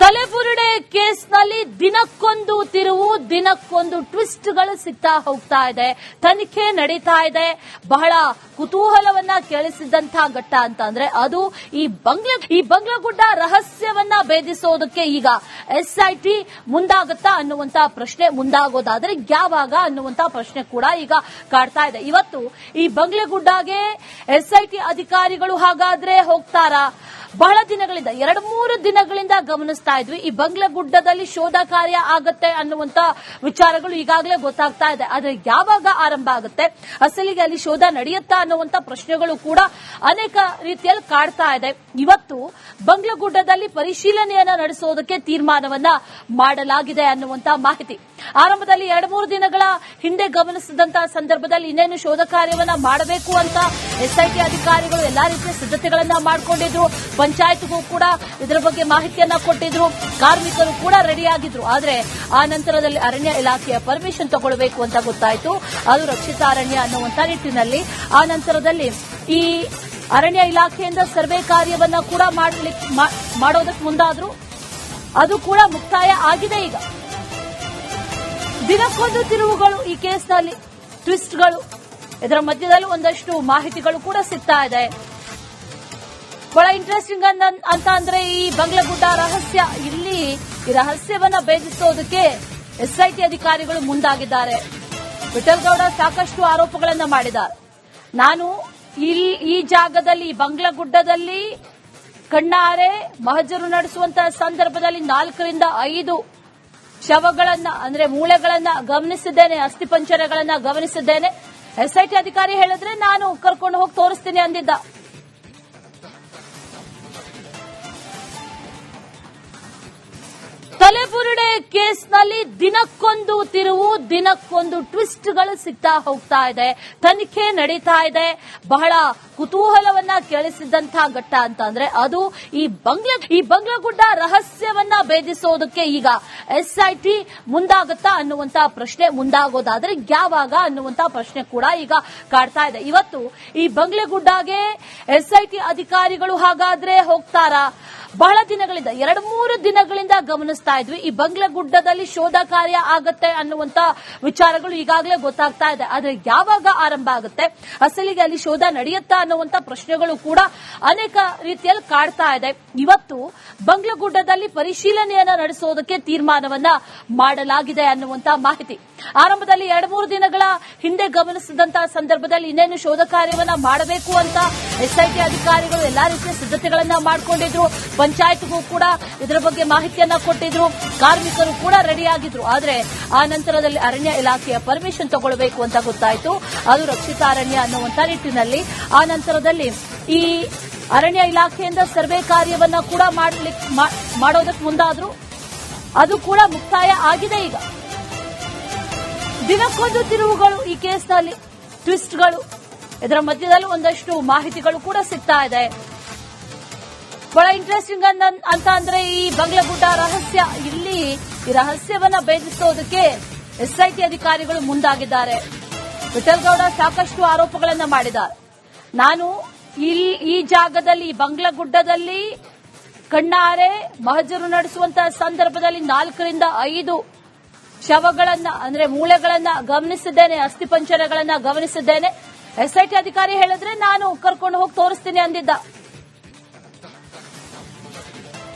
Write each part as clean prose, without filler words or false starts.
ತಲೆಬುರುಡೆ ಕೇಸ್ನಲ್ಲಿ ದಿನಕ್ಕೊಂದು ತಿರುವು, ದಿನಕ್ಕೊಂದು ಟ್ವಿಸ್ಟ್ಗಳು ಸಿಗ್ತಾ ಹೋಗ್ತಾ ಇದೆ. ತನಿಖೆ ನಡೀತಾ ಇದೆ. ಬಹಳ ಕುತೂಹಲವನ್ನ ಕೇಳಿಸಿದಂತಹ ಘಟ್ಟ ಅಂತ ಅಂದ್ರೆ ಅದು ಈ ಬಂಗ್ಲಗುಡ್ಡ ರಹಸ್ಯವನ್ನ ಭೇದಿಸೋದಕ್ಕೆ ಈಗ ಎಸ್ಐಟಿ ಮುಂದಾಗುತ್ತಾ ಅನ್ನುವಂತ ಪ್ರಶ್ನೆ, ಮುಂದಾಗೋದಾದ್ರೆ ಯಾವಾಗ ಅನ್ನುವಂತ ಪ್ರಶ್ನೆ ಕೂಡ ಈಗ ಕಾಡ್ತಾ ಇದೆ. ಇವತ್ತು ಈ ಬಂಗ್ಲಗುಡ್ಡಗೆ ಎಸ್ಐಟಿ ಅಧಿಕಾರಿಗಳು ಹಾಗಾದ್ರೆ ಹೋಗ್ತಾರಾ? ಬಹಳ ದಿನಗಳಿಂದ 2-3 ದಿನಗಳಿಂದ ಗಮನಿಸ್ತಾ ಇದ್ವಿ. ಈ ಬಂಗ್ಲಗುಡ್ಡದಲ್ಲಿ ಶೋಧ ಕಾರ್ಯ ಆಗತ್ತೆ ಅನ್ನುವಂತ ವಿಚಾರಗಳು ಈಗಾಗಲೇ ಗೊತ್ತಾಗ್ತಾ ಇದೆ. ಆದ್ರೆ ಯಾವಾಗ ಆರಂಭ ಆಗುತ್ತೆ, ಅಸಲಿಗೆ ಅಲ್ಲಿ ಶೋಧ ನಡೆಯುತ್ತಾ ಅನ್ನುವಂತ ಪ್ರಶ್ನೆಗಳು ಕೂಡ ಅನೇಕ ರೀತಿಯಲ್ಲಿ ಕಾಡ್ತಾ ಇದೆ. ಇವತ್ತು ಬಂಗ್ಲಗುಡ್ಡದಲ್ಲಿ ಪರಿಶೀಲನೆಯನ್ನ ನಡೆಸೋದಕ್ಕೆ ತೀರ್ಮಾನವನ್ನ ಮಾಡಲಾಗಿದೆ ಅನ್ನುವಂತ ಮಾಹಿತಿ. ಆರಂಭದಲ್ಲಿ 2-3 ದಿನಗಳ ಹಿಂದೆ ಗಮನಿಸಿದಂತಹ ಸಂದರ್ಭದಲ್ಲಿ ಇನ್ನೇನು ಶೋಧ ಕಾರ್ಯವನ್ನ ಮಾಡಬೇಕು ಅಂತ ಎಸ್ಐಟಿ ಅಧಿಕಾರಿಗಳು ಎಲ್ಲಾ ರೀತಿಯ ಸಿದ್ಧತೆಗಳನ್ನ ಮಾಡಿಕೊಂಡಿದ್ರು. ಪಂಚಾಯತ್ಗೂ ಕೂಡ ಇದರ ಬಗ್ಗೆ ಮಾಹಿತಿಯನ್ನ ಕೊಟ್ಟಿದ್ರು. ಕಾರ್ಮಿಕರು ಕೂಡ ರೆಡಿಯಾಗಿದ್ರು. ಆದ್ರೆ ಆ ನಂತರದಲ್ಲಿ ಅರಣ್ಯ ಇಲಾಖೆಯ ಪರ್ಮಿಷನ್ ತಗೊಳ್ಬೇಕು ಅಂತ ಗೊತ್ತಾಯಿತು. ಅದು ರಕ್ಷಿತ ಅರಣ್ಯ ಅನ್ನುವಂತ ನಿಟ್ಟಿನಲ್ಲಿ ಆ ನಂತರದಲ್ಲಿ ಈ ಅರಣ್ಯ ಇಲಾಖೆಯಿಂದ ಸರ್ವೆ ಕಾರ್ಯವನ್ನ ಕೂಡ ಮಾಡೋದಕ್ಕೆ ಮುಂದಾದ್ರು. ಅದು ಕೂಡ ಮುಕ್ತಾಯ ಆಗಿದೆ. ಈಗ ದಿನಕ್ಕೊಂದು ತಿರುವುಗಳು, ಈ ಕೇಸ್ನಲ್ಲಿ ಟ್ವಿಸ್ಟ್ಗಳು, ಇದರ ಮಧ್ಯದಲ್ಲಿ ಒಂದಷ್ಟು ಮಾಹಿತಿಗಳು ಕೂಡ ಸಿಗ್ತಾ ಇದೆ. ಬಹಳ ಇಂಟ್ರೆಸ್ಟಿಂಗ್ ಅಂತ ಅಂದ್ರೆ ಈ ಬಂಗ್ಲಗುಡ್ಡ ರಹಸ್ಯ, ಇಲ್ಲಿ ಈ ರಹಸ್ಯವನ್ನ ಭೇದಿಸೋದಕ್ಕೆ ಎಸ್ಐಟಿ ಅಧಿಕಾರಿಗಳು ಮುಂದಾಗಿದ್ದಾರೆ. ವಿಠಲ್ಗೌಡ ಸಾಕಷ್ಟು ಆರೋಪಗಳನ್ನ ಮಾಡಿದ್ದಾರೆ. ನಾನು ಈ ಜಾಗದಲ್ಲಿ ಬಂಗ್ಲಗುಡ್ಡದಲ್ಲಿ ಕಣ್ಣಾರೆ ಮಹಜರು ನಡೆಸುವಂತಹ ಸಂದರ್ಭದಲ್ಲಿ 4ರಿಂದ 5 ಶವಗಳನ್ನ ಅಂದ್ರೆ ಮೂಳೆಗಳನ್ನ ಗಮನಿಸಿದ್ದೇನೆ, ಅಸ್ಥಿಪಂಜರಗಳನ್ನ ಗಮನಿಸಿದ್ದೇನೆ. ಎಸ್ಐಟಿ ಅಧಿಕಾರಿ ಹೇಳಿದ್ರೆ ನಾನು ಕರ್ಕೊಂಡು ಹೋಗಿ ತೋರಿಸ್ತೀನಿ ಅಂದಿದ್ದ. ತಲೆಬುರುಡೆ ಕೇಸ್ನಲ್ಲಿ ದಿನಕ್ಕೊಂದು ತಿರುವು, ದಿನಕ್ಕೊಂದು ಟ್ವಿಸ್ಟ್ಗಳು ಸಿಗ್ತಾ ಹೋಗ್ತಾ ಇದೆ. ತನಿಖೆ ನಡೀತಾ ಇದೆ. ಬಹಳ ಕುತೂಹಲವನ್ನ ಕೇಳಿಸಿದಂತಹ ಘಟ್ಟ ಅಂತ ಅಂದ್ರೆ ಅದು ಈ ಬಂಗ್ಲಗುಡ್ಡ ರಹಸ್ಯವನ್ನ ಭೇದಿಸೋದಕ್ಕೆ ಈಗ ಎಸ್ಐಟಿ ಮುಂದಾಗುತ್ತಾ ಅನ್ನುವಂತ ಪ್ರಶ್ನೆ, ಮುಂದಾಗೋದಾದ್ರೆ ಯಾವಾಗ ಅನ್ನುವಂತ ಪ್ರಶ್ನೆ ಕೂಡ ಈಗ ಕಾಡ್ತಾ ಇದೆ. ಇವತ್ತು ಈ ಬಂಗ್ಲಗುಡ್ಡಗೆ ಎಸ್ಐಟಿ ಅಧಿಕಾರಿಗಳು ಹಾಗಾದ್ರೆ ಹೋಗ್ತಾರಾ? ಬಹಳ ದಿನಗಳಿಂದ 2-3 ದಿನಗಳಿಂದ ಗಮನಿಸ್ತಾ ಇದ್ವಿ. ಈ ಬಂಗ್ಲಗುಡ್ಡದಲ್ಲಿ ಶೋಧ ಕಾರ್ಯ ಆಗತ್ತೆ ಅನ್ನುವಂತ ವಿಚಾರಗಳು ಈಗಾಗಲೇ ಗೊತ್ತಾಗ್ತಾ ಇದೆ. ಆದ್ರೆ ಯಾವಾಗ ಆರಂಭ ಆಗುತ್ತೆ, ಅಸಲಿಗೆ ಅಲ್ಲಿ ಶೋಧ ನಡೆಯುತ್ತಾ ಅನ್ನುವಂತ ಪ್ರಶ್ನೆಗಳು ಕೂಡ ಅನೇಕ ರೀತಿಯಲ್ಲಿ ಕಾಡ್ತಾ ಇದೆ. ಇವತ್ತು ಬಂಗ್ಲಗುಡ್ಡದಲ್ಲಿ ಪರಿಶೀಲನೆಯನ್ನ ನಡೆಸೋದಕ್ಕೆ ತೀರ್ಮಾನವನ್ನ ಮಾಡಲಾಗಿದೆ ಅನ್ನುವಂತ ಮಾಹಿತಿ. ಆರಂಭದಲ್ಲಿ 2-3 ದಿನಗಳ ಹಿಂದೆ ಗಮನಿಸಿದಂತಹ ಸಂದರ್ಭದಲ್ಲಿ ಇನ್ನೇನು ಶೋಧ ಕಾರ್ಯವನ್ನ ಮಾಡಬೇಕು ಅಂತ ಎಸ್ಐಟಿ ಅಧಿಕಾರಿಗಳು ಎಲ್ಲಾ ರೀತಿಯ ಸಿದ್ಧತೆಗಳನ್ನ ಮಾಡಿಕೊಂಡಿದ್ರು. ಪಂಚಾಯತ್ಗೂ ಕೂಡ ಇದರ ಬಗ್ಗೆ ಮಾಹಿತಿಯನ್ನ ಕೊಟ್ಟಿದ್ರು. ಕಾರ್ಮಿಕರು ಕೂಡ ರೆಡಿಯಾಗಿದ್ರು. ಆದ್ರೆ ಆ ನಂತರದಲ್ಲಿ ಅರಣ್ಯ ಇಲಾಖೆಯ ಪರ್ಮಿಷನ್ ತಗೊಳ್ಬೇಕು ಅಂತ ಗೊತ್ತಾಯಿತು. ಅದು ರಕ್ಷಿತ ಅರಣ್ಯ ಅನ್ನುವಂತ ನಿಟ್ಟಿನಲ್ಲಿ ಆ ನಂತರದಲ್ಲಿ ಈ ಅರಣ್ಯ ಇಲಾಖೆಯಿಂದ ಸರ್ವೆ ಕಾರ್ಯವನ್ನ ಕೂಡ ಮಾಡೋದಕ್ಕೆ ಮುಂದಾದ್ರು. ಅದು ಕೂಡ ಮುಕ್ತಾಯ ಆಗಿದೆ. ಈಗ ದಿನಕ್ಕೊಂದು ತಿರುವುಗಳು, ಈ ಕೇಸ್ನಲ್ಲಿ ಟ್ವಿಸ್ಟ್ಗಳು, ಇದರ ಮಧ್ಯದಲ್ಲಿ ಒಂದಷ್ಟು ಮಾಹಿತಿಗಳು ಕೂಡ ಸಿಗ್ತಾ ಇದೆ. ಬಹಳ ಇಂಟ್ರೆಸ್ಟಿಂಗ್ ಅಂತ ಅಂದ್ರೆ ಈ ಬಂಗ್ಲಗುಡ್ಡ ರಹಸ್ಯ, ಇಲ್ಲಿ ಈ ರಹಸ್ಯವನ್ನ ಭೇದಿಸೋದಕ್ಕೆ ಎಸ್ಐಟಿ ಅಧಿಕಾರಿಗಳು ಮುಂದಾಗಿದ್ದಾರೆ. ವಿಠಲ್ಗೌಡ ಸಾಕಷ್ಟು ಆರೋಪಗಳನ್ನ ಮಾಡಿದ್ದಾರೆ. ನಾನು ಈ ಜಾಗದಲ್ಲಿ ಬಂಗ್ಲಗುಡ್ಡದಲ್ಲಿ ಕಣ್ಣಾರೆ ಮಹಜರು ನಡೆಸುವಂತಹ ಸಂದರ್ಭದಲ್ಲಿ 4ರಿಂದ 5 ಶವಗಳನ್ನ ಅಂದ್ರೆ ಮೂಳೆಗಳನ್ನ ಗಮನಿಸಿದ್ದೇನೆ, ಅಸ್ಥಿಪಂಜರಗಳನ್ನ ಗಮನಿಸಿದ್ದೇನೆ. ಎಸ್ಐಟಿ ಅಧಿಕಾರಿ ಹೇಳಿದ್ರೆ ನಾನು ಕರ್ಕೊಂಡು ಹೋಗಿ ತೋರಿಸ್ತೀನಿ ಅಂದಿದ್ದ.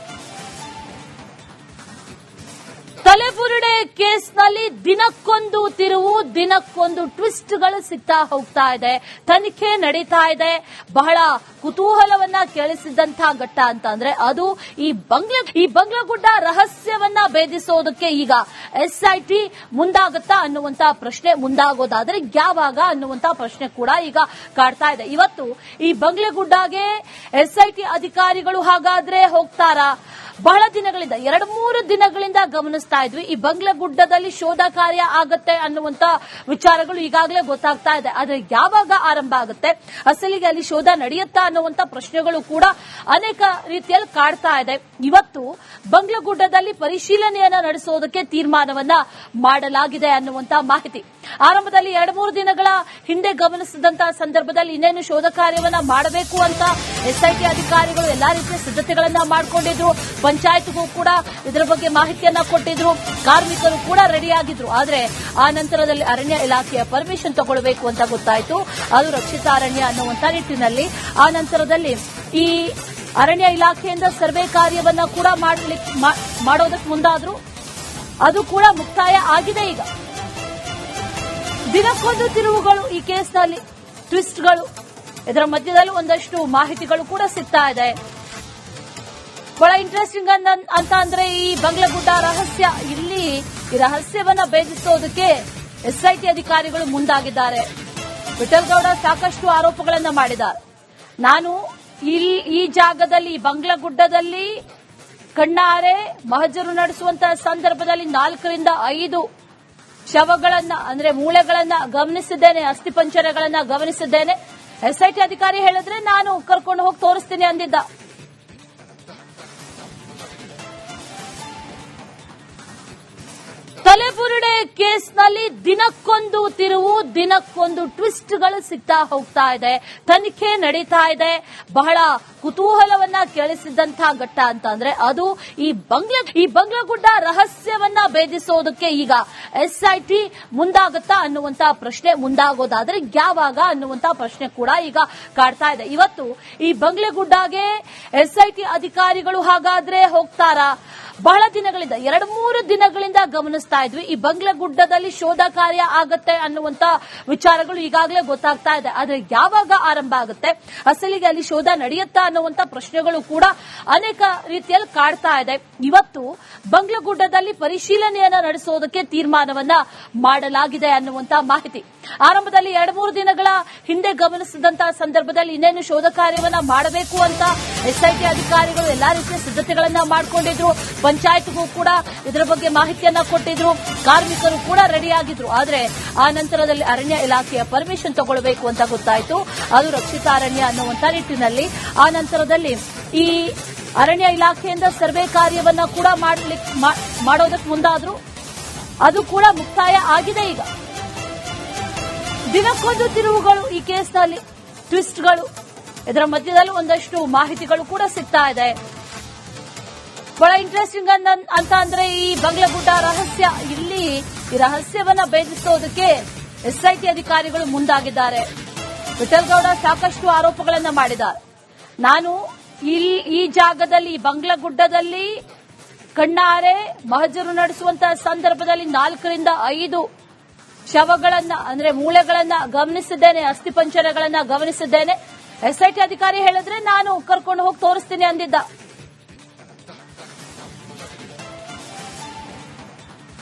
ತಲೆಬುರುಡೆ ಕೇಸ್ನಲ್ಲಿ ದಿನಕ್ಕೊಂದು ತಿರುವು, ದಿನಕ್ಕೊಂದು ಟ್ವಿಸ್ಟ್ಗಳು ಸಿಗ್ತಾ ಹೋಗ್ತಾ ಇದೆ. ತನಿಖೆ ನಡೀತಾ ಇದೆ. ಬಹಳ ಕುತೂಹಲವನ್ನ ಕೇಳಿಸಿದಂತಹ ಘಟ್ಟ ಅಂತ ಅಂದ್ರೆ ಅದು ಈ ಬಂಗ್ಲಗುಡ್ಡ ರಹಸ್ಯವನ್ನ ಭೇದಿಸೋದಕ್ಕೆ ಈಗ ಎಸ್ಐಟಿ ಮುಂದಾಗುತ್ತಾ ಅನ್ನುವಂತ ಪ್ರಶ್ನೆ, ಮುಂದಾಗೋದಾದ್ರೆ ಯಾವಾಗ ಅನ್ನುವಂತ ಪ್ರಶ್ನೆ ಕೂಡ ಈಗ ಕಾಡ್ತಾ ಇದೆ. ಇವತ್ತು ಈ ಬಂಗ್ಲಗುಡ್ಡಗೆ ಎಸ್ಐಟಿ ಅಧಿಕಾರಿಗಳು ಹಾಗಾದ್ರೆ ಹೋಗ್ತಾರಾ? ಬಹಳ ದಿನಗಳಿಂದ 2-3 ದಿನಗಳಿಂದ ಗಮನಿಸ್ತಾ ಇದ್ವಿ. ಈ ಬಂಗ್ಲಗುಡ್ಡದಲ್ಲಿ ಶೋಧ ಕಾರ್ಯ ಆಗತ್ತೆ ಅನ್ನುವಂತ ವಿಚಾರಗಳು ಈಗಾಗಲೇ ಗೊತ್ತಾಗ್ತಾ ಇದೆ. ಆದ್ರೆ ಯಾವಾಗ ಆರಂಭ ಆಗುತ್ತೆ, ಅಸಲಿಗೆ ಅಲ್ಲಿ ಶೋಧ ನಡೆಯುತ್ತಾ ಅನ್ನುವಂತ ಪ್ರಶ್ನೆಗಳು ಕೂಡ ಅನೇಕ ರೀತಿಯಲ್ಲಿ ಕಾಡ್ತಾ ಇದೆ. ಇವತ್ತು ಬಂಗ್ಲಗುಡ್ಡದಲ್ಲಿ ಪರಿಶೀಲನೆಯನ್ನ ನಡೆಸೋದಕ್ಕೆ ತೀರ್ಮಾನವನ್ನ ಮಾಡಲಾಗಿದೆ ಅನ್ನುವಂತ ಮಾಹಿತಿ. ಆರಂಭದಲ್ಲಿ 2-3 ದಿನಗಳ ಹಿಂದೆ ಗಮನಿಸಿದಂತಹ ಸಂದರ್ಭದಲ್ಲಿ ಇನ್ನೇನು ಶೋಧ ಕಾರ್ಯವನ್ನ ಮಾಡಬೇಕು ಅಂತ ಎಸ್ಐಟಿ ಅಧಿಕಾರಿಗಳು ಎಲ್ಲಾ ರೀತಿಯ ಸಿದ್ಧತೆಗಳನ್ನ ಮಾಡಿಕೊಂಡಿದ್ರು. ಪಂಚಾಯತ್ಗೂ ಕೂಡ ಇದರ ಬಗ್ಗೆ ಮಾಹಿತಿಯನ್ನ ಕೊಟ್ಟಿದ್ರು. ಕಾರ್ಮಿಕರು ಕೂಡ ರೆಡಿಯಾಗಿದ್ರು. ಆದ್ರೆ ಆ ನಂತರದಲ್ಲಿ ಅರಣ್ಯ ಇಲಾಖೆಯ ಪರ್ಮಿಷನ್ ತಗೊಳ್ಬೇಕು ಅಂತ ಗೊತ್ತಾಯಿತು. ಅದು ರಕ್ಷಿತ ಅರಣ್ಯ ಅನ್ನುವಂತ ನಿಟ್ಟಿನಲ್ಲಿ ಆ ನಂತರದಲ್ಲಿ ಈ ಅರಣ್ಯ ಇಲಾಖೆಯಿಂದ ಸರ್ವೆ ಕಾರ್ಯವನ್ನ ಕೂಡ ಮಾಡೋದಕ್ಕೆ ಮುಂದಾದ್ರು. ಅದು ಕೂಡ ಮುಕ್ತಾಯ ಆಗಿದೆ. ಈಗ ದಿನಕ್ಕೊಂದು ತಿರುವುಗಳು ಈ ಕೇಸ್ನಲ್ಲಿ, ಟ್ವಿಸ್ಟ್ಗಳು. ಇದರ ಮಧ್ಯದಲ್ಲಿ ಒಂದಷ್ಟು ಮಾಹಿತಿಗಳು ಕೂಡ ಸಿಗ್ತಾ ಇದೆ. ಬಹಳ ಇಂಟ್ರೆಸ್ಟಿಂಗ್ ಅಂತ ಅಂದ್ರೆ ಈ ಬಂಗ್ಲಗುಡ್ಡ ರಹಸ್ಯ, ಇಲ್ಲಿ ಈ ರಹಸ್ಯವನ್ನ ಭೇದಿಸೋದಕ್ಕೆ ಎಸ್ಐಟಿ ಅಧಿಕಾರಿಗಳು ಮುಂದಾಗಿದ್ದಾರೆ. ವಿಠಲ್ಗೌಡ ಸಾಕಷ್ಟು ಆರೋಪಗಳನ್ನ ಮಾಡಿದ್ದಾರೆ. ನಾನು ಈ ಜಾಗದಲ್ಲಿ ಬಂಗ್ಲಗುಡ್ಡದಲ್ಲಿ ಕಣ್ಣಾರೆ ಮಹಜರು ನಡೆಸುವಂತಹ ಸಂದರ್ಭದಲ್ಲಿ 4 ರಿಂದ 5 ಶವಗಳನ್ನ ಅಂದ್ರೆ ಮೂಳೆಗಳನ್ನ ಗಮನಿಸಿದ್ದೇನೆ, ಅಸ್ಥಿಪಂಜರಗಳನ್ನ ಗಮನಿಸಿದ್ದೇನೆ. ಎಸ್ಐಟಿ ಅಧಿಕಾರಿ ಹೇಳಿದ್ರೆ ನಾನು ಕರ್ಕೊಂಡು ಹೋಗಿ ತೋರಿಸ್ತೀನಿ ಅಂದಿದ್ದ. ತಲೆಬುರುಡೆ ಕೇಸ್ನಲ್ಲಿ ದಿನಕ್ಕೊಂದು ತಿರುವು, ದಿನಕ್ಕೊಂದು ಟ್ವಿಸ್ಟ್ಗಳು ಸಿಗ್ತಾ ಹೋಗ್ತಾ ಇದೆ. ತನಿಖೆ ನಡೀತಾ ಇದೆ. ಬಹಳ ಕುತೂಹಲವನ್ನ ಕೇಳಿಸಿದಂತಹ ಘಟ್ಟ ಅಂತ ಅಂದ್ರೆ ಅದು ಈ ಬಂಗ್ಲಗುಡ್ಡ ರಹಸ್ಯವನ್ನ ಭೇದಿಸೋದಕ್ಕೆ ಈಗ ಎಸ್ಐಟಿ ಮುಂದಾಗುತ್ತಾ ಅನ್ನುವಂತ ಪ್ರಶ್ನೆ, ಮುಂದಾಗೋದಾದ್ರೆ ಯಾವಾಗ ಅನ್ನುವಂತ ಪ್ರಶ್ನೆ ಕೂಡ ಈಗ ಕಾಡ್ತಾ ಇದೆ. ಇವತ್ತು ಈ ಬಂಗ್ಲಗುಡ್ಡಗೆ ಎಸ್ಐಟಿ ಅಧಿಕಾರಿಗಳು ಹಾಗಾದ್ರೆ ಹೋಗ್ತಾರಾ? ಬಹಳ ದಿನಗಳಿಂದ 2-3 ದಿನಗಳಿಂದ ಗಮನಿಸ್ತಾ ಇದ್ವಿ. ಈ ಬಂಗ್ಲಗುಡ್ಡದಲ್ಲಿ ಶೋಧ ಕಾರ್ಯ ಆಗತ್ತೆ ಅನ್ನುವಂತ ವಿಚಾರಗಳು ಈಗಾಗಲೇ ಗೊತ್ತಾಗ್ತಾ ಇದೆ. ಆದ್ರೆ ಯಾವಾಗ ಆರಂಭ ಆಗುತ್ತೆ, ಅಸಲಿಗೆ ಅಲ್ಲಿ ಶೋಧ ನಡೆಯುತ್ತಾ ಅನ್ನುವಂತ ಪ್ರಶ್ನೆಗಳು ಕೂಡ ಅನೇಕ ರೀತಿಯಲ್ಲಿ ಕಾಡ್ತಾ ಇದೆ. ಇವತ್ತು ಬಂಗ್ಲಗುಡ್ಡದಲ್ಲಿ ಪರಿಶೀಲನೆಯನ್ನ ನಡೆಸೋದಕ್ಕೆ ತೀರ್ಮಾನವನ್ನ ಮಾಡಲಾಗಿದೆ ಅನ್ನುವಂತ ಮಾಹಿತಿ. ಆರಂಭದಲ್ಲಿ 2-3 ದಿನಗಳ ಹಿಂದೆ ಗಮನಿಸಿದಂತಹ ಸಂದರ್ಭದಲ್ಲಿ ಇನ್ನೇನು ಶೋಧ ಕಾರ್ಯವನ್ನ ಮಾಡಬೇಕು ಅಂತ ಎಸ್ಐಟಿ ಅಧಿಕಾರಿಗಳು ಎಲ್ಲಾ ರೀತಿಯ ಸಿದ್ಧತೆಗಳನ್ನ ಮಾಡಿಕೊಂಡಿದ್ರು. ಪಂಚಾಯತ್ಗೂ ಕೂಡ ಇದರ ಬಗ್ಗೆ ಮಾಹಿತಿಯನ್ನ ಕೊಟ್ಟಿದ್ರು. ಕಾರ್ಮಿಕರು ಕೂಡ ರೆಡಿಯಾಗಿದ್ರು. ಆದ್ರೆ ಆ ನಂತರದಲ್ಲಿ ಅರಣ್ಯ ಇಲಾಖೆಯ ಪರ್ಮಿಷನ್ ತಗೊಳ್ಬೇಕು ಅಂತ ಗೊತ್ತಾಯಿತು. ಅದು ರಕ್ಷಿತ ಅರಣ್ಯ ಅನ್ನುವಂತ ನಿಟ್ಟಿನಲ್ಲಿ ಆ ನಂತರದಲ್ಲಿ ಈ ಅರಣ್ಯ ಇಲಾಖೆಯಿಂದ ಸರ್ವೆ ಕಾರ್ಯವನ್ನ ಕೂಡ ಮಾಡೋದಕ್ಕೆ ಮುಂದಾದ್ರು. ಅದು ಕೂಡ ಮುಕ್ತಾಯ ಆಗಿದೆ. ಈಗ ದಿನಕ್ಕೊಂದು ತಿರುವುಗಳು ಈ ಕೇಸ್ನಲ್ಲಿ, ಟ್ವಿಸ್ಟ್ಗಳು. ಇದರ ಮಧ್ಯದಲ್ಲಿ ಒಂದಷ್ಟು ಮಾಹಿತಿಗಳು ಕೂಡ ಸಿಗ್ತಾ ಇದೆ. ಬಹಳ ಇಂಟ್ರೆಸ್ಟಿಂಗ್ ಅಂತ ಅಂದ್ರೆ ಈ ಬಂಗ್ಲಗುಡ್ಡ ರಹಸ್ಯ, ಇಲ್ಲಿ ಈ ರಹಸ್ಯವನ್ನ ಭೇದಿಸೋದಕ್ಕೆ ಎಸ್ಐಟಿ ಅಧಿಕಾರಿಗಳು ಮುಂದಾಗಿದ್ದಾರೆ. ವಿಠಲ್ಗೌಡ ಸಾಕಷ್ಟು ಆರೋಪಗಳನ್ನ ಮಾಡಿದ್ದಾರೆ. ನಾನು ಈ ಜಾಗದಲ್ಲಿ ಬಂಗ್ಲಗುಡ್ಡದಲ್ಲಿ ಕಣ್ಣಾರೆ ಮಹಜರು ನಡೆಸುವಂತಹ ಸಂದರ್ಭದಲ್ಲಿ 4 ರಿಂದ 5 ಶವಗಳನ್ನ ಅಂದ್ರೆ ಮೂಳೆಗಳನ್ನ ಗಮನಿಸಿದ್ದೇನೆ, ಅಸ್ಥಿಪಂಜರಗಳನ್ನ ಗಮನಿಸಿದ್ದೇನೆ. ಎಸ್ಐಟಿ ಅಧಿಕಾರಿ ಹೇಳಿದ್ರೆ ನಾನು ಕರ್ಕೊಂಡು ಹೋಗಿ ತೋರಿಸ್ತೀನಿ ಅಂದಿದ್ದ.